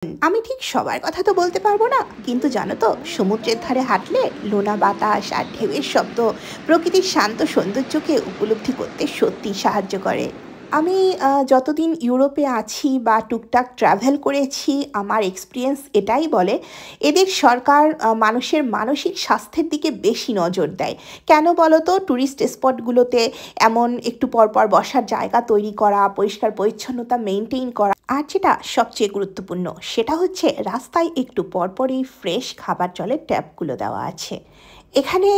আমি ঠিক সবার কথা তো বলতে পারবো না, কিন্তু জানো তো, সমুদ্রের ধারে হাঁটলে লোনা বাতাস আর ঢেউয়ের শব্দ প্রকৃতির শান্ত সৌন্দর্যকে উপলব্ধি করতে সত্যি সাহায্য করে। আমি যতদিন ইউরোপে আছি বা টুকটাক ট্রাভেল করেছি, আমার এক্সপিরিয়েন্স এটাই বলে এদের সরকার মানুষের মানসিক স্বাস্থ্যের দিকে বেশি নজর দেয়। কেন বলো তো? ট্যুরিস্ট স্পটগুলোতে এমন একটু পরপর বসার জায়গা তৈরি করা, পরিষ্কার পরিচ্ছন্নতা মেনটেন করা, আর যেটা সবচেয়ে গুরুত্বপূর্ণ সেটা হচ্ছে রাস্তায় একটু পরপরই ফ্রেশ খাবার জলের ট্যাপগুলো দেওয়া আছে। এখানে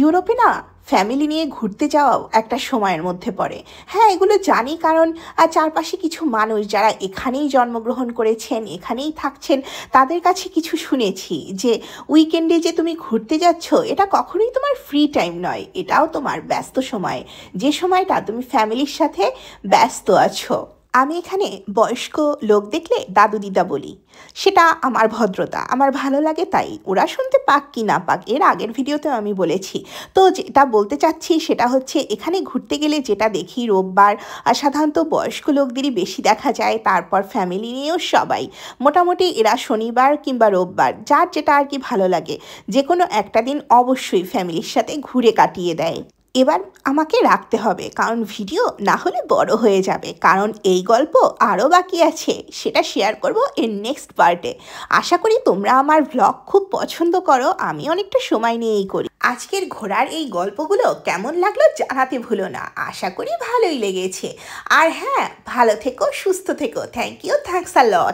ইউরোপে না ফ্যামিলি নিয়ে ঘুরতে যাওয়াও একটা সময়ের মধ্যে পড়ে। হ্যাঁ, এগুলো জানি, কারণ চারপাশে কিছু মানুষ যারা এখানেই জন্মগ্রহণ করেছেন, এখানেই থাকছেন, তাদের কাছে কিছু শুনেছি যে উইকেন্ডে যে তুমি ঘুরতে যাচ্ছ এটা কখনোই তোমার ফ্রি টাইম নয়, এটাও তোমার ব্যস্ত সময়, যে সময়টা তুমি ফ্যামিলির সাথে ব্যস্ত আছো। আমি এখানে বয়স্ক লোক দেখলে দাদু দিদা বলি, সেটা আমার ভদ্রতা, আমার ভালো লাগে, তাই ওরা শুনতে পাক কি না পাক, এর আগের ভিডিওতেও আমি বলেছি। তো যেটা বলতে চাচ্ছি সেটা হচ্ছে এখানে ঘুরতে গেলে যেটা দেখি রোববার সাধারণত বয়স্ক লোকদেরই বেশি দেখা যায়, তারপর ফ্যামিলি নিয়েও সবাই মোটামুটি এরা শনিবার কিংবা রোববার যার যেটা আর কি ভালো লাগে যে কোনো একটা দিন অবশ্যই ফ্যামিলির সাথে ঘুরে কাটিয়ে দেয়। এবার আমাকে রাখতে হবে, কারণ ভিডিও না হলে বড় হয়ে যাবে, কারণ এই গল্প আরও বাকি আছে, সেটা শেয়ার করব এর নেক্সট পার্টে। আশা করি তোমরা আমার ভ্লগ খুব পছন্দ করো, আমি অনেকটা সময় নিয়েই করি। আজকের ঘোরার এই গল্পগুলো কেমন লাগলো জানাতে ভুলো না, আশা করি ভালোই লেগেছে। আর হ্যাঁ, ভালো থেকো, সুস্থ থেকো। Thank you, thanks a lot.